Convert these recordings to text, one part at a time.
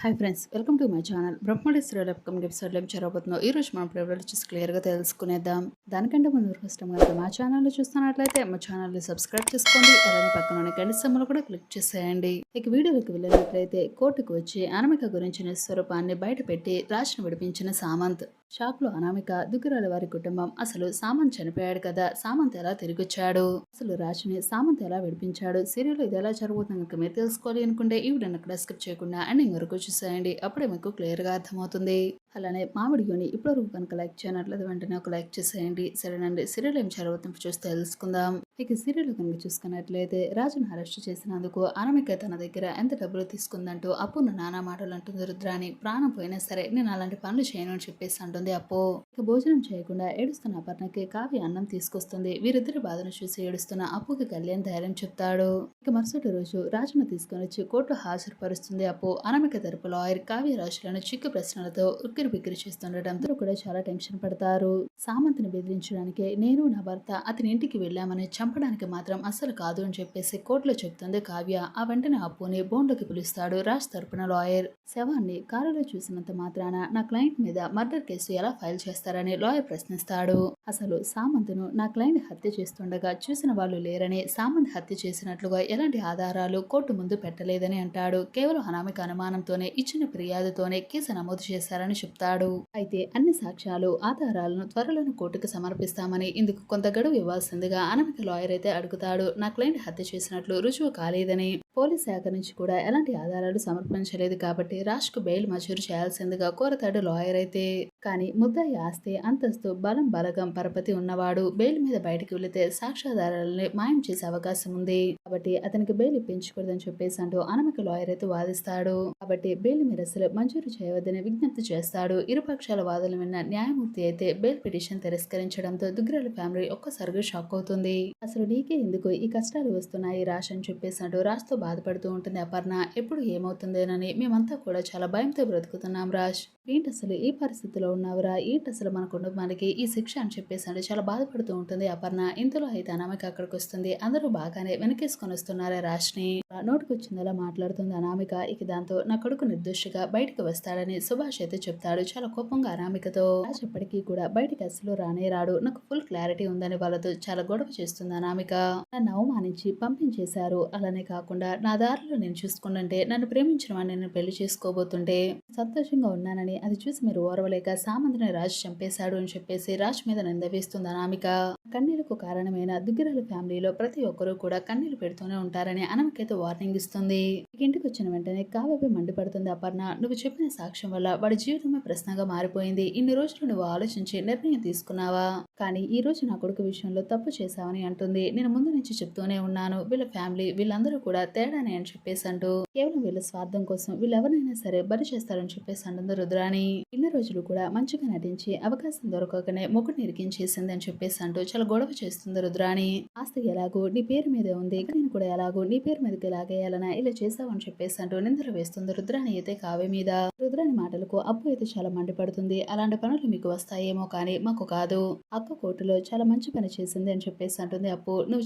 Hi friends, welcome to my channel. బ్రహ్మడి serial upcoming ఎపిసోడ్లో ఏం జరగబోతుందో ఈ రోజు మనం ప్రివ్యూలో చూసి క్లియర్గా తెలుసుకునేద్దాం. దానికంటే ముందు ఫస్ట్ టైం కనుక మా ఛానల్లో చూస్తున్నట్లయితే మా ఛానల్ని సబ్స్క్రైబ్ చేసుకోండి. అలానే పక్కన గంట సింబల్ కూడా క్లిక్ చేసేయండి. ఇక వీడియోకి వెళ్ళినట్లయితే కోర్టుకు వచ్చి అనామిక గురించిన స్వరూపాన్ని బయటపెట్టి రాజ్ను విడిపించిన సామంత్. షాక్ లో అనామిక, దుగ్గిరాల వారి కుటుంబం, అసలు సామంత్ చనిపోయాడు కదా, సామంత్ ఎలా తిరిగొచ్చాడు, అసలు రాజ్ని సామంత్ ఎలా విడిపించాడు, సీరియల్ ఇది ఎలా జరుగుతుంది కనుక మీరు తెలుసుకోవాలి అనుకుంటే ఈ వీడియోని అక్కడ స్కిప్ చేయకుండా ఎండింగ్ వరకు చూసేయండి. అప్పుడే మీకు క్లియర్ గా అర్థమవుతుంది. అలానే మా వీడియోని ఇప్పటివరకు కనుక లైక్ చేయనట్లయితే వెంటనే ఒక లైక్ చేసేయండి. సరేనండి, సీరియల్ ఏం జరుగుతుందో చూసి తెలుసుకుందాం. ఇక సీరియల్ కనుక చూసుకున్నట్లయితే రాజును అరెస్ట్ చేసినందుకు అనామిక తన దగ్గర ఎంత డబ్బులు తీసుకుందంటూ అప్పును నానా మాటలు అంటుంది రుద్రాని. ప్రాణం పోయినా సరే నేను అలాంటి పనులు చేయను అని చెప్పేసి అంటుంది అప్పు. ఇక భోజనం చేయకుండా ఏడుస్తున్న అపర్ణకి కావ్య అన్నం తీసుకొస్తుంది. వీరిద్దరి బాధను చూసి ఏడుస్తున్న అప్పుకి కళ్యాణ్ ధైర్యం చెప్తాడు. ఇక మరుసటి రోజు రాజును తీసుకొని వచ్చి కోర్టు హాజరుపరుస్తుంది అప్పు. అనామిక తరపు లాయర్ కావ్య రాజులను చిక్కు ప్రశ్నలతో బిక్కిరి చేస్తుండటంతో కూడా చాలా టెన్షన్ పడతారు. సామంత్ని బెదిరించడానికి నేను నా భర్త అతని ఇంటికి వెళ్ళామని, చంపడానికి మాత్రం అస్సలు కాదు అని చెప్పేసి కోర్టులో చెప్తుంది కావ్య. ఆ వెంటనే అప్పుని బోన్లోకి పిలుస్తాడు రాజ్ తరపున లాయర్. శవాన్ని కారులో చూసినంత మాత్రాన నా క్లయింట్ మీద మర్డర్ కేసు ఎలా ఫైల్ చేస్తారని లాయర్ ప్రశ్నిస్తాడు. అసలు సామంత్ను నా క్లయింట్ హత్య చేస్తుండగా చూసిన వాళ్ళు లేరని, సామంత్ హత్య చేసినట్లుగా ఎలాంటి ఆధారాలు కోర్టు ముందు పెట్టలేదని అంటాడు. కేవలం అనామిక అనుమానంతోనే ఇచ్చిన ఫిర్యాదుతోనే కేసు నమోదు చేశారని చెప్తాడు. అయితే అన్ని సాక్ష్యాలు ఆధారాలను త్వరలోనే కోర్టుకు సమర్పిస్తామని, ఇందుకు కొంత గడువు ఇవ్వాల్సిందిగా అనామిక లాయర్ అయితే అడుగుతాడు. నా క్లయింట్ హత్య చేసినట్లు రుజువు కాలేదని, పోలీస్ శాఖ నుంచి కూడా ఎలాంటి ఆధారాలు సమర్పించలేదు కాబట్టి రాజ్ కు బెయిల్ మంజూరు చేయాల్సిందిగా కోరతాడు లాయర్ అయితే. కానీ ముద్దాయి ఆస్తి, అంతస్తు, బలం, బలగం, పరపతి ఉన్నవాడు బెయిల్ మీద బయటకు వెళితే సాక్ష్యాధారాలని మాయం చేసే అవకాశం ఉంది కాబట్టి అతనికి బెయిల్ ఇప్పించకూడదని చెప్పేసి అంటూ అనామిక లాయర్ అయితే వాదిస్తాడు. కాబట్టి బెయిల్ మీద అసలు మంజూరు చేయవద్దని విజ్ఞప్తి చేస్తాడు. ఇరుపక్షాల వాదనలు విన్న న్యాయమూర్తి అయితే బెయిల్ పిటిషన్ తిరస్కరించడంతో దుగ్గిరాల ఫ్యామిలీ ఒక్కసారిగా షాక్ అవుతుంది. అసలు నీకే ఎందుకు ఈ కష్టాలు వస్తున్నాయి రాజ్ అని చెప్పేసి అంటూ రాజ్తో బాధపడుతూ ఉంటుంది అపర్ణ. ఎప్పుడు ఏమవుతుందేనని మేమంతా కూడా చాలా భయంతో బ్రతుకుతున్నాం రాజ్. ఏంటి అసలు ఈ పరిస్థితిలో ఉన్నావురా, ఏంటి అసలు మన కుటుంబానికి ఈ శిక్ష అని చెప్పేసి అంటే చాలా బాధపడుతూ ఉంటుంది అపర్ణ. ఇంతలో అయితే అనామిక అక్కడికి వస్తుంది. అందరూ బాగానే వెనకేసుకొని వస్తున్నారా రాజ్ని. నోటికొచ్చిందలా మాట్లాడుతుంది అనామిక. ఇక దాంతో నా కొడుకు నిర్దోషిగా బయటకు వస్తాడని సుభాష్ అయితే చెప్తాడు చాలా కోపంగా అనామికతో. రాజ్ ఎప్పటికీ కూడా బయటికి అసలు రానే రాడు, నాకు ఫుల్ క్లారిటీ ఉందని వాళ్ళతో చాలా గొడవ చేస్తుంది అనామిక. నన్ను అవమానించి పంపించేశారు. అలానే కాకుండా నా దారిలో నేను చూసుకుంటుంటే, నన్ను ప్రేమించిన వాడిని నేను పెళ్లి చేసుకోబోతుంటే సంతోషంగా ఉన్నానని అది చూసి మీరు ఓర్వలేక సామంత్ని రాజ్ చంపేశాడు అని చెప్పేసి రాజ్ మీద నింద వేస్తుంది అనామిక. కన్నీళ్లకు కారణమైన దుగ్గిరాల ఫ్యామిలీలో ప్రతి ఒక్కరూ కూడా కన్నీళ్లు పెడుతూనే ఉంటారని అనామికైతే వార్నింగ్ ఇస్తుంది. ఇంటికి వచ్చిన వెంటనే కావ్యపై మండిపడుతుంది అపర్ణ. నువ్వు చెప్పిన సాక్ష్యం వల్ల వాడి జీవితమే ప్రశ్నగా మారిపోయింది. ఇన్ని రోజులు నువ్వు ఆలోచించి నిర్ణయం తీసుకున్నావా, కానీ ఈ రోజు నా కొడుకు విషయంలో తప్పు చేశావని అంటుంది. నేను ముందు నుంచి చెప్తూనే ఉన్నాను, వీళ్ళ ఫ్యామిలీ వీళ్ళందరూ కూడా తేడానే అని చెప్పేసి అంటూ, కేవలం వీళ్ళ స్వార్థం కోసం వీళ్ళెవరైనా సరే బరి చేస్తారని చెప్పేసి అంటుంది రుద్రాని. ఇన్ని రోజులు కూడా మంచిగా నటించి అవకాశం దొరకకనే మొగుడిని ఇరికించేసింది అని చెప్పేసి అంటూ చాలా గొడవ చేస్తుంది రుద్రాని. ఆస్తి ఎలాగో నీ పేరు మీదే ఉంది, నేను కూడా ఎలాగో నీ పేరు మీదకి లాగేయాలనా ఇలా చేసావని చెప్పేసి అంటూ నిందలు వేస్తుంది రుద్రాని అయితే కావ్య మీద. రుద్రాని మాటలకు అప్పు అయితే చాలా మండిపడుతుంది. అలాంటి పనులు మీకు వస్తాయేమో కానీ మాకు కాదు. అక్క కోర్టులో చాలా మంచి పని చేసింది అని చెప్పేసి అంటుంది అప్పు. నువ్వు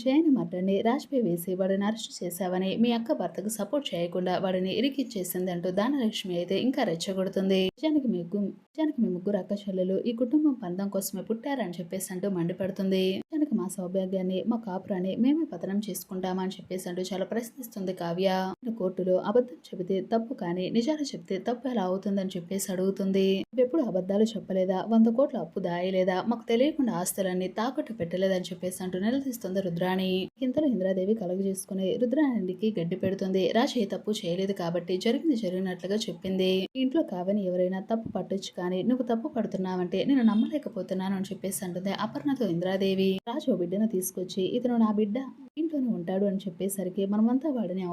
చేయని మర్డర్ని రాజ్పై వేసి వాడిని అరెస్ట్ చేశావని, మీ అక్క భర్తకు సపోర్ట్ చేయకుండా వాడిని ఇరికిచ్చేసింది అంటూ దానలక్ష్మి అయితే ఇంకా రెచ్చగొడుతుంది. నిజానికి మీ ముగ్గురు అక్క చెల్లెలు ఈ కుటుంబం పందం కోసమే పుట్టారని చెప్పేసి అంటూ మండిపడుతుంది. నిజానికి మా సౌభాగ్యాన్ని, మా కాపురాన్ని మేమే పతనం చేసుకుంటామా అని చెప్పేసి అంటూ చాలా ప్రశ్నిస్తుంది కావ్య. కోర్టులో అబద్ధం చెబితే తప్పు కానీ నిజాలు చెప్తే తప్పు ఎలా అవుతుందని చెప్పేసి అడుగుతుంది. ఎప్పుడు అబద్ధాలు చెప్పలేదా, 100 కోట్ల అప్పు దాయలేదా, మాకు తెలియకుండా ఆస్తులన్నీ తాకట్టు పెట్టలేదని చెప్పేసి అంటూ నిలదీస్తుంది రుద్రాణి. ఇంతలో ఇంద్రాదేవి కలుగు చేసుకుని రుద్రాణికి గడ్డి పెడుతుంది. రాజ్ ఏ తప్పు చేయలేదు కాబట్టి జరిగింది జరిగినట్లుగా చెప్పింది. ఇంట్లో కావ్యని ఎవరైనా తప్పు పట్టొచ్చు కానీ నువ్వు తప్పు పడుతున్నావంటే నేను నమ్మలేకపోతున్నాను అని చెప్పేసి అంటుంది అపర్ణతో ఇంద్రాదేవి. రాజు ఓ బిడ్డను తీసుకొచ్చి ఇతను నా బిడ్డ ఇంట్లోనే ఉంటాడు అని చెప్పేసరికి మనమంతా వాడిని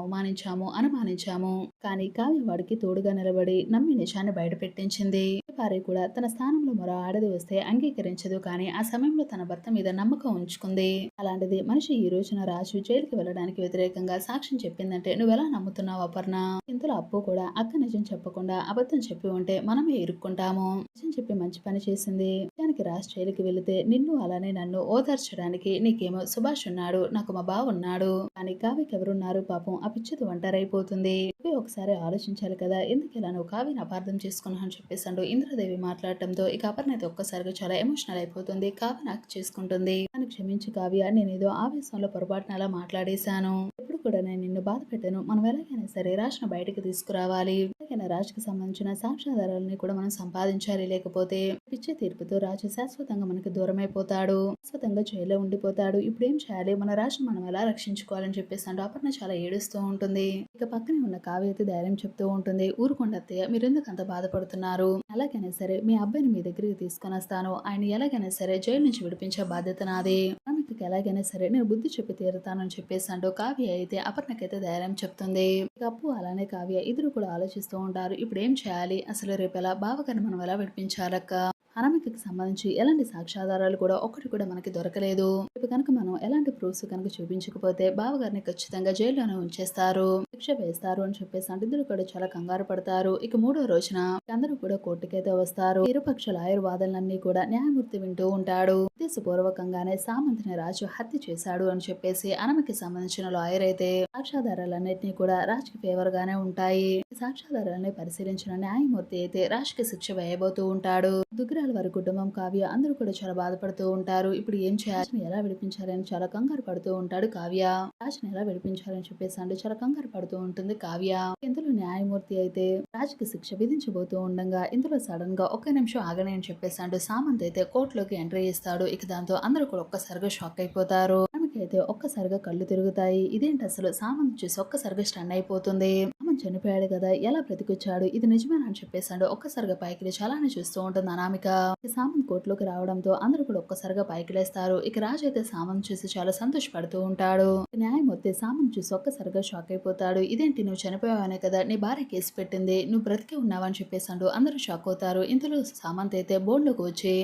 అనుమానించాము కానీ కావ్య వాడికి తోడుగా నిలబడి నమ్మి నిజాన్ని బయట పెట్టించింది. భార్య కూడా తన స్థానంలో మరో ఆడది వస్తే అంగీకరించదు కానీ ఆ సమయంలో తన భర్త మీద నమ్మకం ఉంచుకుంది. అలాంటిది మనిషి ఈ రోజున రాజు జైలుకి వెళ్ళడానికి వ్యతిరేకంగా సాక్ష్యం చెప్పిందంటే నువ్వెలా నమ్ముతున్నావు అపర్ణ. ఇంతలో అప్పు కూడా అక్క నిజం చెప్పకుండా అబద్ధం చెప్పి ఉంటే మనమే ఇరుక్కుంటాము. నిజం చెప్పి మంచి పని చేసింది. నిజానికి రాజ్ జైలుకి వెళితే నిన్ను అలానే నన్ను ఓదార్చడానికి నీకేమో సుభాష్ ఉన్నాడు, నాకు మా బావ ఉన్నాడు, కానీ కావ్యకి ఎవరున్నారు పాపం, ఆ పిచ్చిది ఒంటరైపోతుంది. ఒకసారి ఆలోచించాలి కదా, ఎందుకు ఇలా నువ్వు కావ్యని అపార్థం చేసుకున్నావు అని చెప్పేసి ఇంద్రదేవి మాట్లాడటంతో ఇక అపర్ణ అయితే ఒక్కసారిగా చాలా ఎమోషనల్ అయిపోతుంది. కావ్య నాకు చేసుకుంటుంది, నన్ను క్షమించి కావ్య, నేనేదో ఆవేశంలో పొరపాటున అలా మాట్లాడేశాను, ఎప్పుడు కూడా నేను నిన్ను బాధ పెట్టాను, మనం ఎలాగైనా సరే రాజ్ను బయటకు తీసుకురావాలి, ఎలాగైనా రాజ్కి సంబంధించిన సాక్ష్యాధారాలని కూడా మనం సంపాదించాలి, లేకపోతే పిచ్చే తీర్పుతో రాజు శాశ్వతంగా మనకి దూరం అయిపోతాడు, శాశ్వతంగా జైల్లో ఉండిపోతాడు, ఇప్పుడు ఏం చేయాలి, మన రాజును మనం ఎలా రక్షించుకోవాలని చెప్పేసి అపర్ణ చాలా ఏడుస్తూ ఉంటుంది. ఇక పక్కనే ఉన్న కావ్య అయితే ధైర్యం చెప్తూ ఉంటుంది, ఊరుకోండి అత్తయ్య, మీరు ఎందుకు అంత బాధపడుతున్నారు, ఎలాగైనా సరే మీ అబ్బాయిని మీ దగ్గరికి తీసుకొని వస్తాను, ఆయన ఎలాగైనా సరే జైలు నుంచి విడిపించే బాధ్యత నాది, మీకు ఎలాగైనా సరే నేను బుద్ధి చెప్పి తీరుతానని చెప్పేసి కావ్య అయితే అపర్ణకైతే ధైర్యం చెప్తుంది. ఇక అప్పు అలానే కావ్య ఇద్దరు కూడా ఆలోచిస్తూ ఉంటారు, ఇప్పుడు ఏం చేయాలి, అసలు రేపు ఎలా బావగారిని మనం ఎలా విడిపించాలక్క, అనామికకి సంబంధించి ఎలాంటి సాక్ష్యాధారాలు కూడా ఒక్కటి కూడా మనకి దొరకలేదు, ఇప్పుడు కనుక మనం ఎలాంటి ప్రూఫ్స్ కనుక చూపించకపోతే బావగారిని ఖచ్చితంగా జైల్లోనే ఉంచేస్తారు, శిక్ష వేస్తారు అని చెప్పేసి ఇద్దరు కూడా చాలా కంగారు పడతారు. ఇక 3వ రోజున అందరూ కూడా కోర్టుకైతే వస్తారు. ఇరుపక్షాల ఆయుర్వాదాలన్నీ కూడా న్యాయమూర్తి వింటూ ఉంటాడు. ఉద్దేశపూర్వకంగానే సామంత్ని రాజు హత్య చేశాడు అని చెప్పేసి అనామికకి సంబంధించిన లాయర్ అయితే సాక్ష్యాధారాలన్నింటినీ కూడా రాజ్కి ఫేవర్ గానే ఉంటాయి. సాక్ష్యాధారాలని పరిశీలించిన న్యాయమూర్తి అయితే రాజ్కి శిక్ష వేయబోతూ ఉంటాడు. దుగ్గిరాల వారి కుటుంబం, కావ్య అందరూ కూడా చాలా బాధపడుతూ ఉంటారు. ఇప్పుడు ఏం చేయాలి, ఎలా విడిపించాలని చాలా కంగారు పడుతూ ఉంటాడు కావ్య. రాజ్ని ఎలా విడిపించాలని చెప్పేసి చాలా కంగారు పడుతూ ఉంటుంది కావ్య. ఇందులో న్యాయమూర్తి అయితే రాజ్కి శిక్ష విధించబోతూ ఉండగా ఇందులో సడన్ గా ఒక్క నిమిషం ఆగని అని చెప్పేసి సామంత్ అయితే కోర్టులోకి ఎంట్రీ ఇస్తాడు. ఇక దాంతో అందరూ కూడా ఒక్కసారిగా షాక్ అయిపోతారు. అయితే ఒక్కసారిగా కళ్ళు తిరుగుతాయి, ఇదేంటి అసలు, సామంత్ చూసి ఒక్కసారిగా స్టన్ అయిపోతుంది, సామంత్ చనిపోయాడు కదా, ఎలా బ్రతికొచ్చాడు, ఇది నిజమేనా అని చెప్పేసాడు. ఒక్కసారిగా పైకి చాలానే చూస్తూ ఉంటుంది అనామిక. సామంత్ కోర్టులోకి రావడంతో అందరూ కూడా ఒక్కసారిగా పైకి లేస్తారు. ఇక రాజు అయితే సామంత్ చూసి చాలా సంతోషపడుతూ ఉంటాడు. న్యాయమూర్తి సామంత్ చూసి ఒక్కసారిగా షాక్ అయిపోతాడు, ఇదేంటి నువ్వు చనిపోయావనే కదా నీ భార్య కేసు పెట్టింది, నువ్వు బ్రతికి ఉన్నావని చెప్పేసాడు. అందరూ షాక్ అవుతారు. ఇంతలో సామంత్ అయితే బోర్డులోకి వచ్చి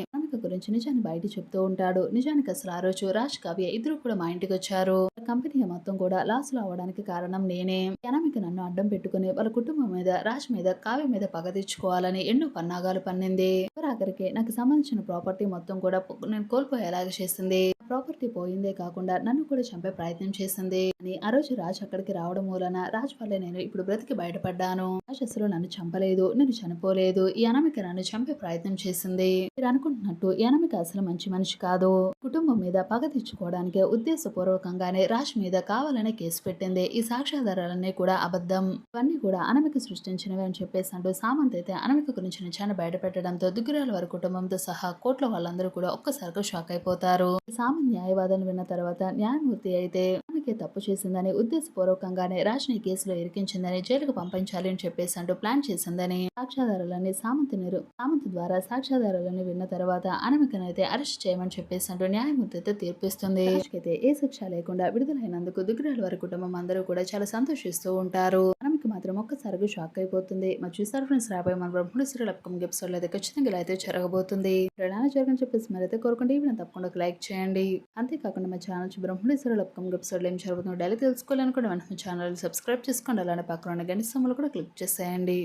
గురించి నిజాన్ని బయట చెప్తూ ఉంటాడు. నిజానికి అసలు ఆ రోజు రాజ్, కావ్య ఇద్దరు కూడా మా ఇంటికి వచ్చారు, కంపెనీ మొత్తం కూడా లాస్ లో అవడానికి కారణం నేనే, అనామిక నన్ను అడ్డం పెట్టుకుని వాళ్ళ కుటుంబం మీద, రాజ్ మీద, కావ్య మీద పగ తెచ్చుకోవాలని ఎన్నో పన్నాగాలు పన్నింది, ఆఖరికి నాకు సంబంధించిన ప్రాపర్టీ మొత్తం కూడా నేను కోల్పోయేలాగా చేసింది, ప్రాపర్టీ పోయిందే కాకుండా నన్ను కూడా చంపే ప్రయత్నం చేసింది అని ఆ రోజు రాజ్ అక్కడికి రావడం మూలన రాజ్ వల్లే నేను ఇప్పుడు బ్రతికి బయటపడ్డాను, రాజ్ అసలు నన్ను చంపలేదు, నేను చనిపోలేదు, ఈ అనామిక నన్ను చంపే ప్రయత్నం చేసింది, మీరు అనుకుంటున్నట్టు ఈ అనామిక అసలు మంచి మనిషి కాదు, కుటుంబం మీద పగ తెచ్చుకోవడానికి ఉద్దేశపూర్వకంగానే రాజ్ మీద కావాలనే కేసు పెట్టింది, ఈ సాక్ష్యాధారాలన్నీ కూడా అబద్ధం, ఇవన్నీ కూడా అనామిక సృష్టించినవి అని చెప్పేసి సామంత్ అయితే అనామిక గురించి నిజాన్ని బయటపెట్టడంతో దుగ్గిరాల వారి కుటుంబంతో సహా కోర్టులో వాళ్ళందరూ కూడా ఒక్కసారిగా షాక్ అయిపోతారు. సామంత్ న్యాయవాదం విన్న తర్వాత న్యాయమూర్తి అయితే ఆమెకే తప్పు చేసిందని, ఉద్దేశపూర్వకంగానే రాజ్ని కేసులో ఇరికించిందని, జైలుకు పంపించాలి అని చెప్పేసి ప్లాన్ చేసిందని, సాక్ష్యాధారాలన్నీ సామంత్ ద్వారా సాక్ష్యాధారాలన్నీ విన్న తర్వాత అనామికనైతే అరెస్ట్ చేయమని చెప్పేసి న్యాయమూర్తి అయితే తీర్పిస్తుంది. అయితే ఏ శిక్ష లేకుండా విడుదలైనందుకు దుగ్గిరాల వారి కుటుంబం అందరూ కూడా చాలా సంతోషిస్తూ ఉంటారు. అనామిక మాత్రం ఒక్కసారిగా షాక్ అయిపోతుంది. మరి చూసారు ఫ్రెండ్స్, రాబోయే మన బ్రహ్మడు సీరియల్ అప్కమింగ్ ఎపిసోడ్ అయితే ఖచ్చితంగా ఇలా అయితే జరగబోతుంది. ఎలా జరగని చెప్పేసి మరి అయితే కోరుకుంటే ఈ వీడియో తప్పకుండా లైక్ చేయండి. అంతేకాకుండా మా ఛానల్ బ్రహ్మడు సీరియల్ అప్కమింగ్ ఎపిసోడ్ ఏం జరుగుతుందో డైలీ తెలుసుకోవాలనుకుంటే వెంటనే ఛానల్ సబ్స్క్రైబ్ చేసుకోండి. అలానే పక్కన ఉన్న గంట సింబల్ కూడా క్లిక్ చేసేయండి.